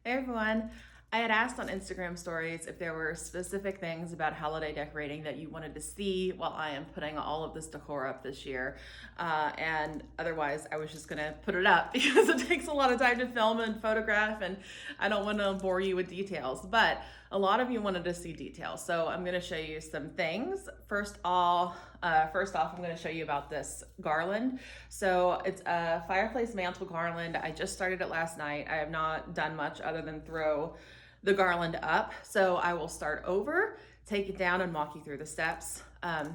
Hey everyone. I had asked on Instagram stories if there were specific things about holiday decorating that you wanted to see while I am putting all of this decor up this year. And otherwise, I was just going to put it up because it takes a lot of time to film and photograph, and I don't want to bore you with details. But a lot of you wanted to see details, so I'm going to show you some things. First off, I'm going to show you about this garland. So it's a fireplace mantle garland. I just started it last night. I have not done much other than throw the garland up. So I will start over, take it down, and walk you through the steps. I've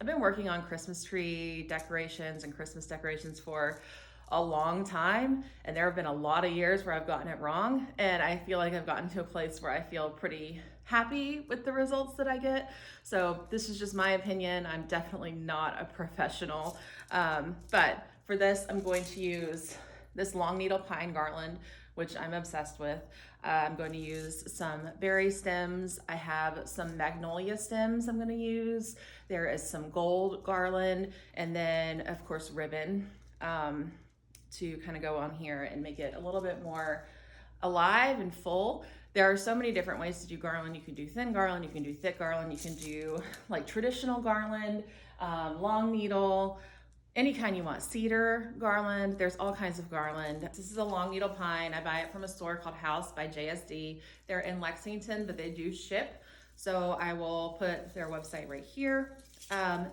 been working on Christmas tree decorations and Christmas decorations for a long time, and there have been a lot of years where I've gotten it wrong, and I feel like I've gotten to a place where I feel pretty happy with the results that I get. So this is just my opinion. I'm definitely not a professional, but for this I'm going to use this long needle pine garland, which I'm obsessed with. I'm going to use some berry stems. I have some magnolia stems I'm going to use. There is some gold garland, and then of course ribbon to kind of go on here and make it a little bit more alive and full. There are so many different ways to do garland. You can do thin garland, you can do thick garland, you can do like traditional garland, long needle, any kind you want, cedar garland. There's all kinds of garland. This is a long needle pine. I buy it from a store called House by JSD. They're in Lexington, but they do ship. So I will put their website right here.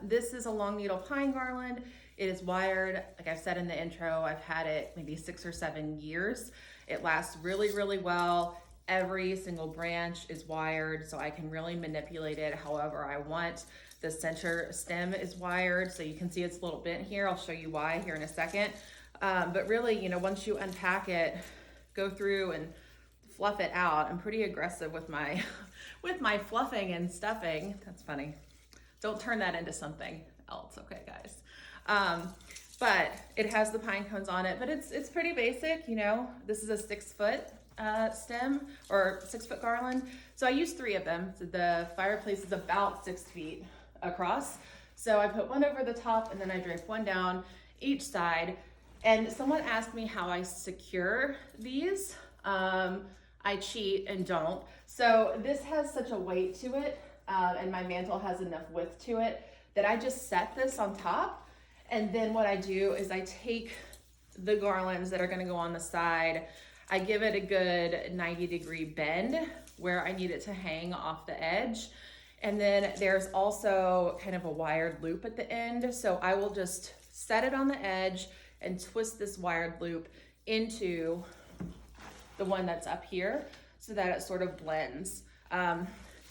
This is a long needle pine garland. It is wired. Like I've said in the intro, I've had it maybe 6 or 7 years. It lasts really, really well. Every single branch is wired, so I can really manipulate it however I want. The center stem is wired, so you can see it's a little bent here. I'll show you why here in a second. But really, you know, once you unpack it, go through and fluff it out. I'm pretty aggressive with my with my fluffing and stuffing. That's funny. Don't turn that into something else, okay, guys? But it has the pine cones on it, but it's pretty basic, you know. This is a 6-foot stem or 6-foot garland. So I used 3 of them. So the fireplace is about 6 feet across. So I put one over the top and then I drape one down each side. And someone asked me how I secure these. I cheat and don't. So this has such a weight to it, and my mantle has enough width to it that I just set this on top. And then what I do is I take the garlands that are gonna go on the side, I give it a good 90-degree bend where I need it to hang off the edge. And then there's also kind of a wired loop at the end. So I will just set it on the edge and twist this wired loop into the one that's up here so that it sort of blends.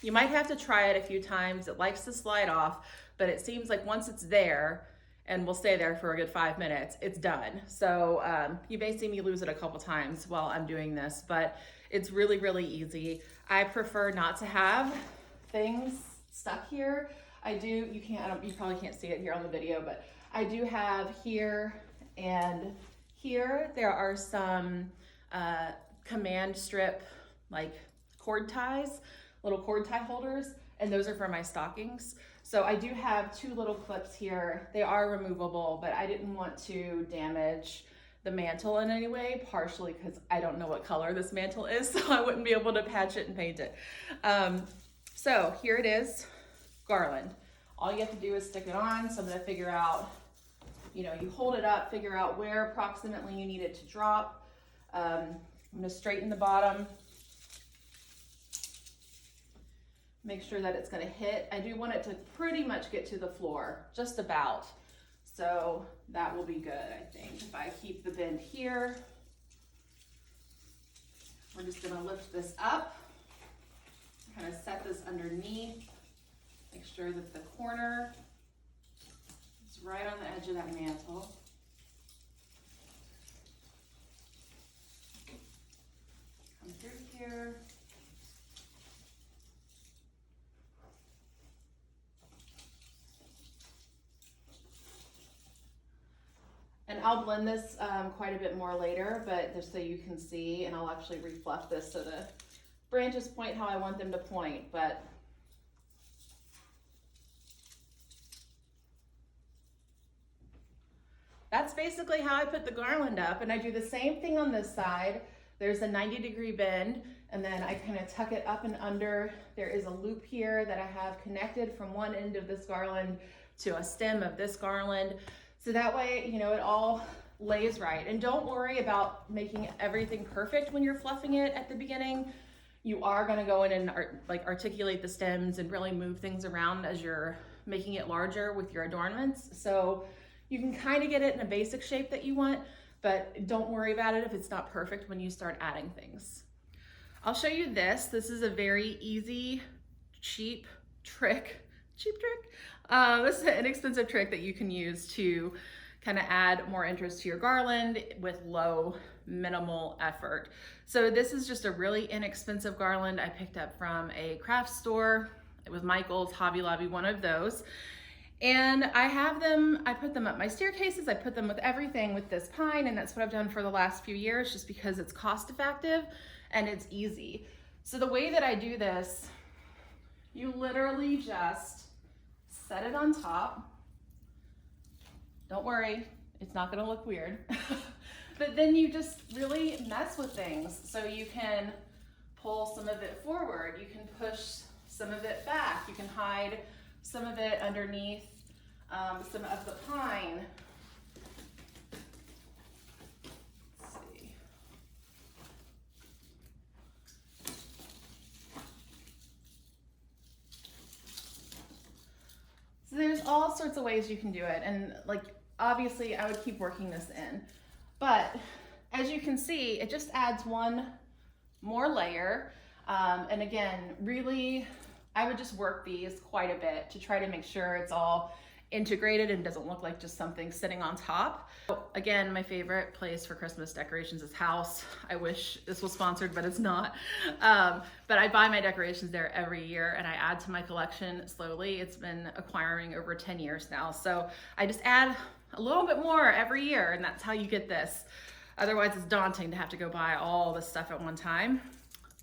You might have to try it a few times. It likes to slide off, but it seems like once it's there, and we'll stay there for a good 5 minutes, it's done. So you may see me lose it a couple times while I'm doing this, but it's really, really easy. I prefer not to have things stuck here. You probably can't see it here on the video, but I do have here and here, there are some command strip, like cord ties, little cord tie holders, and those are for my stockings. So I do have 2 little clips here. They are removable, but I didn't want to damage the mantle in any way, partially because I don't know what color this mantle is, so I wouldn't be able to patch it and paint it. So here it is, garland. All you have to do is stick it on. So I'm gonna figure out, you know, you hold it up, figure out where approximately you need it to drop. I'm gonna straighten the bottom. Make sure that it's gonna hit. I do want it to pretty much get to the floor, just about. So that will be good, I think. If I keep the bend here, we're just gonna lift this up, kind of set this underneath, make sure that the corner is right on the edge of that mantle. Come through here. And I'll blend this quite a bit more later, but just so you can see, and I'll actually refluff this so the branches point how I want them to point. But that's basically how I put the garland up, and I do the same thing on this side. there's a 90-degree bend, and then I kind of tuck it up and under. There is a loop here that I have connected from one end of this garland to a stem of this garland. So that way, you know, it all lays right. And don't worry about making everything perfect when you're fluffing it at the beginning. You are gonna go in and articulate the stems and really move things around as you're making it larger with your adornments. So you can kind of get it in a basic shape that you want, but don't worry about it if it's not perfect when you start adding things. I'll show you this. This is a very easy, cheap trick. This is an inexpensive trick that you can use to kind of add more interest to your garland with low, minimal effort. So this is just a really inexpensive garland I picked up from a craft store. It was Michael's, Hobby Lobby, one of those. And I have them, I put them up my staircases, I put them with everything with this pine, and that's what I've done for the last few years, just because it's cost effective and it's easy. So the way that I do this, you literally just set it on top. Don't worry, it's not gonna look weird. But then you just really mess with things. So you can pull some of it forward, you can push some of it back, you can hide some of it underneath some of the pine. Let's see. So there's all sorts of ways you can do it, and like obviously I would keep working this in, but as you can see, it just adds one more layer. And again, really, I would just work these quite a bit to try to make sure it's all integrated and doesn't look like just something sitting on top. Again, my favorite place for Christmas decorations is House. I wish this was sponsored, but it's not. But I buy my decorations there every year and I add to my collection slowly. It's been acquiring over 10 years now. So I just add a little bit more every year, and that's how you get this. Otherwise it's daunting to have to go buy all this stuff at one time.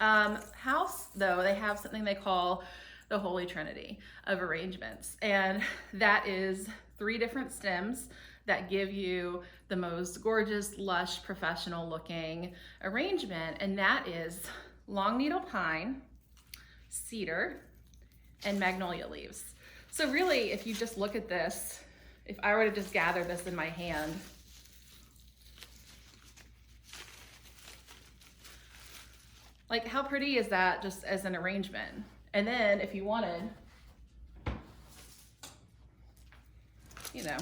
House, though, they have something they call the Holy Trinity of arrangements, and that is 3 different stems that give you the most gorgeous, lush, professional looking arrangement, and that is long needle pine, cedar, and magnolia leaves. So really, if you just look at this, if I were to just gather this in my hand, like how pretty is that just as an arrangement? And then if you wanted, you know,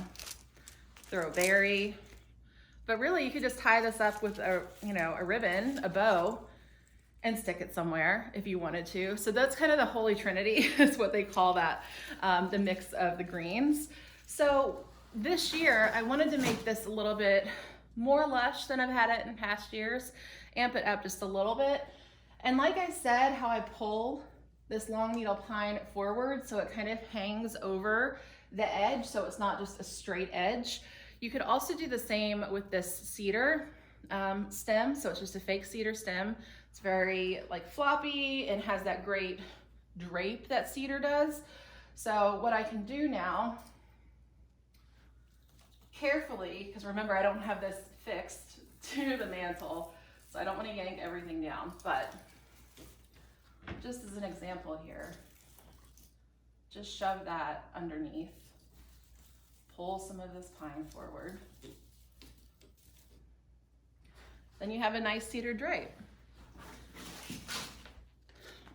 throw a berry, but really you could just tie this up with a, you know, a ribbon, a bow, and stick it somewhere if you wanted to. So that's kind of the Holy Trinity is what they call that, the mix of the greens. So this year I wanted to make this a little bit more lush than I've had it in past years, amp it up just a little bit. And like I said, how I pull this long needle pine forward so it kind of hangs over the edge so it's not just a straight edge. You could also do the same with this cedar stem. So it's just a fake cedar stem. It's very like floppy and has that great drape that cedar does. So what I can do now, carefully, because remember I don't have this fixed to the mantle, so I don't want to yank everything down, but just as an example here, just shove that underneath, pull some of this pine forward. Then you have a nice cedar drape.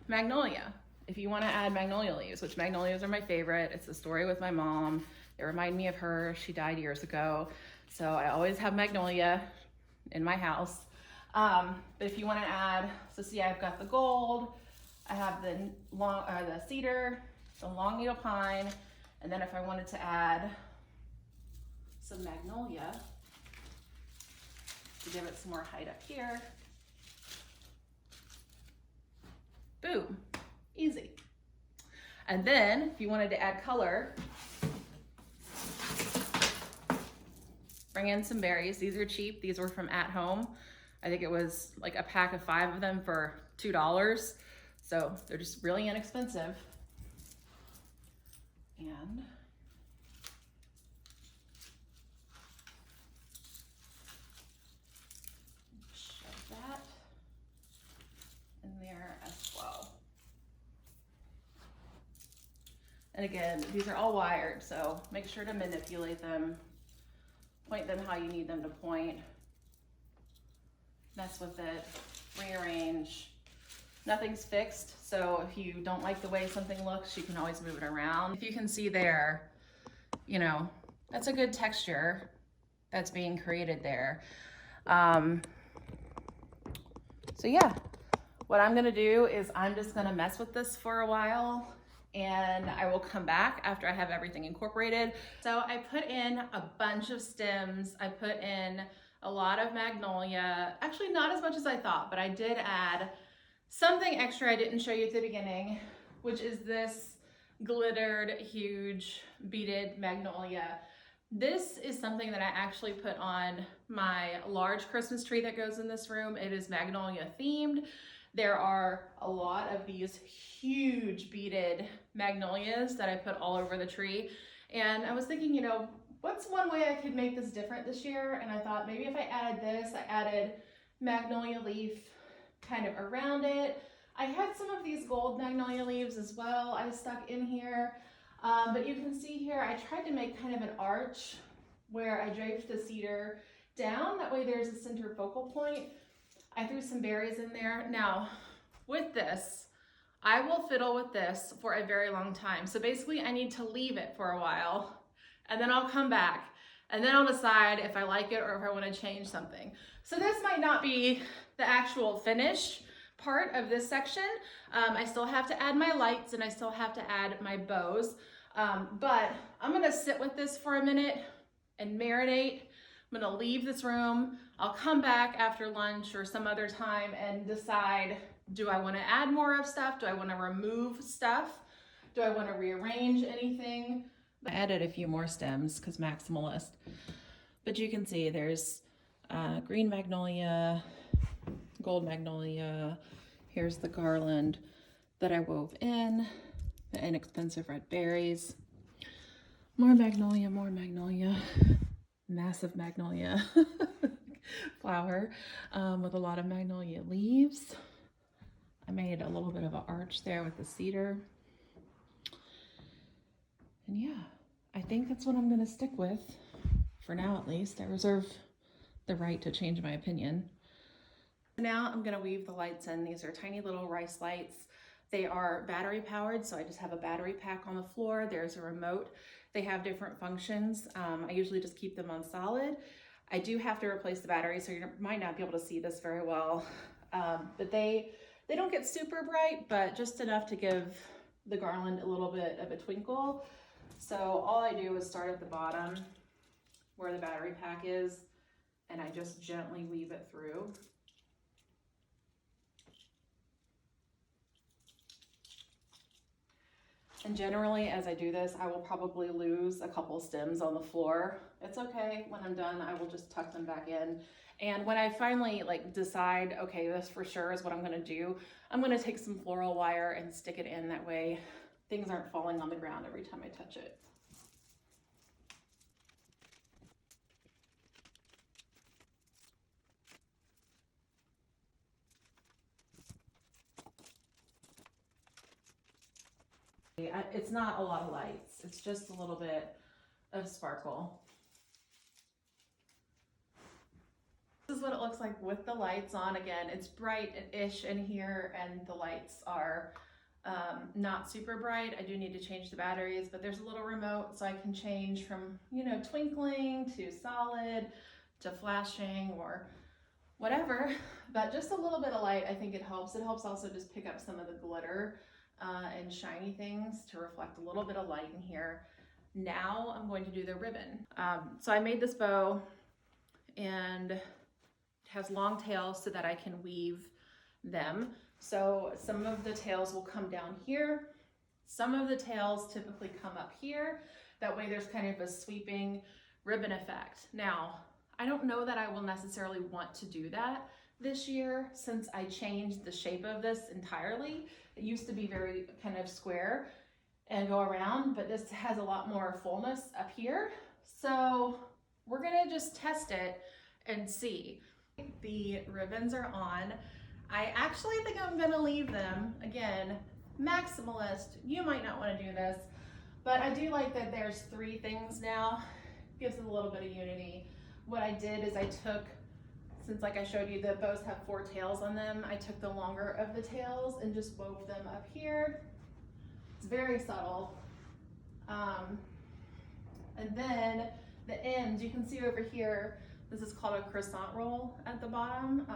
Magnolia, if you want to add magnolia leaves, which magnolias are my favorite. It's the story with my mom. They remind me of her. She died years ago. So I always have magnolia in my house. But if you want to add, so see, I've got the gold, I have the cedar, the long needle pine, and then if I wanted to add some magnolia to give it some more height up here, boom, easy. And then if you wanted to add color, bring in some berries. These are cheap. These were from At Home. I think it was like a pack of 5 of them for $2. So they're just really inexpensive. And shove that there as well. And again, these are all wired, so make sure to manipulate them, point them how you need them to point, mess with it, rearrange. Nothing's fixed, so if you don't like the way something looks, you can always move it around. If you can see there, you know, that's a good texture that's being created there. So yeah, what I'm gonna do is I'm just gonna mess with this for a while, and I will come back after I have everything incorporated. So I put in a bunch of stems. I put in a lot of magnolia, actually not as much as I thought, but I did add something extra I didn't show you at the beginning, which is this glittered, huge, beaded magnolia. This is something that I actually put on my large Christmas tree that goes in this room. It is magnolia themed. There are a lot of these huge beaded magnolias that I put all over the tree. And I was thinking, you know, what's one way I could make this different this year? And I thought maybe if I added this, I added magnolia leaf kind of around it. I had some of these gold magnolia leaves as well I stuck in here. But you can see here, I tried to make kind of an arch where I draped the cedar down. That way there's a center focal point. I threw some berries in there. Now, with this, I will fiddle with this for a very long time. So basically I need to leave it for a while, and then I'll come back, and then I'll decide if I like it or if I want to change something. So this might not be the actual finish part of this section. I still have to add my lights, and I still have to add my bows. But I'm gonna sit with this for a minute and marinate. I'm gonna leave this room. I'll come back after lunch or some other time and decide, do I wanna add more of stuff? Do I wanna remove stuff? Do I wanna rearrange anything? I added a few more stems because maximalist. But you can see there's green magnolia, gold magnolia. Here's the garland that I wove in, the inexpensive red berries. More magnolia, massive magnolia flower with a lot of magnolia leaves. I made a little bit of an arch there with the cedar. And yeah, I think that's what I'm gonna stick with for now, at least. I reserve the right to change my opinion. Now I'm gonna weave the lights in. These are tiny little rice lights. They are battery powered, so I just have a battery pack on the floor. There's a remote. They have different functions. I usually just keep them on solid. I do have to replace the battery, so you might not be able to see this very well. But they don't get super bright, but just enough to give the garland a little bit of a twinkle. So all I do is start at the bottom where the battery pack is, and I just gently weave it through. And generally, as I do this, I will probably lose a couple stems on the floor. It's okay. When I'm done, I will just tuck them back in. And when I finally decide, okay, this for sure is what I'm gonna do, I'm gonna take some floral wire and stick it in. That way things aren't falling on the ground every time I touch it. It's not a lot of lights. It's just a little bit of sparkle. This is what it looks like with the lights on. Again, it's bright-ish in here, and the lights are not super bright. I do need to change the batteries, but there's a little remote, so I can change from, you know, twinkling to solid to flashing or whatever. But just a little bit of light, I think it helps. It helps also just pick up some of the glitter and shiny things to reflect a little bit of light in here. Now I'm going to do the ribbon. So I made this bow, and it has long tails so that I can weave them. So some of the tails will come down here. Some of the tails typically come up here. That way there's kind of a sweeping ribbon effect. Now, I don't know that I will necessarily want to do that this year since I changed the shape of this entirely. It used to be very kind of square and go around, but this has a lot more fullness up here. So we're gonna just test it and see. The ribbons are on. I actually think I'm gonna leave them. Again, maximalist, you might not wanna do this, but I do like that there's 3 things now. Gives it a little bit of unity. What I did is I took, since like I showed you the bows have 4 tails on them, I took the longer of the tails and just wove them up here. It's very subtle. And then the ends, you can see over here, this is called a croissant roll at the bottom.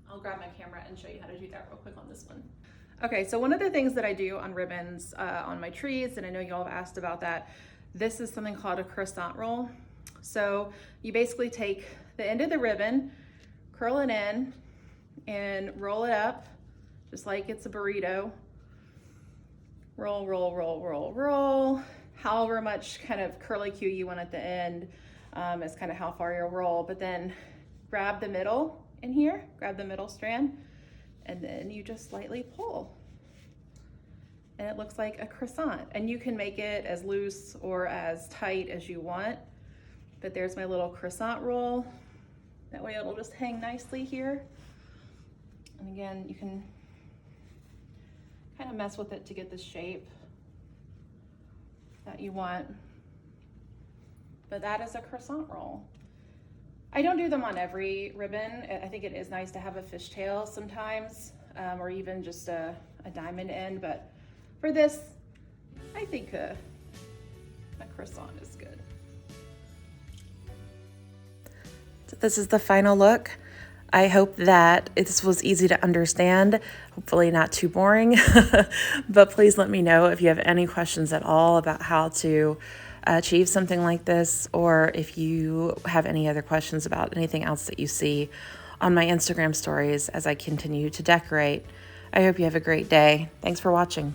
I'll grab my camera and show you how to do that real quick on this one. Okay, so one of the things that I do on ribbons on my trees, and I know you all have asked about that, this is something called a croissant roll. So you basically take the end of the ribbon, curl it in, and roll it up, just like it's a burrito. Roll, roll, roll, roll, roll. However much kind of curlicue you want at the end is kind of how far you'll roll, but then grab the middle in here, grab the middle strand, and then you just slightly pull. And it looks like a croissant. And you can make it as loose or as tight as you want, but there's my little croissant roll. That way it'll just hang nicely here. And again, you can kind of mess with it to get the shape that you want. But that is a croissant roll. I don't do them on every ribbon. I think it is nice to have a fishtail sometimes, or even just a diamond end, but for this, I think a croissant is good. So this is the final look. I hope that this was easy to understand, hopefully not too boring, but please let me know if you have any questions at all about how to achieve something like this, or if you have any other questions about anything else that you see on my Instagram stories as I continue to decorate. I hope you have a great day. Thanks for watching.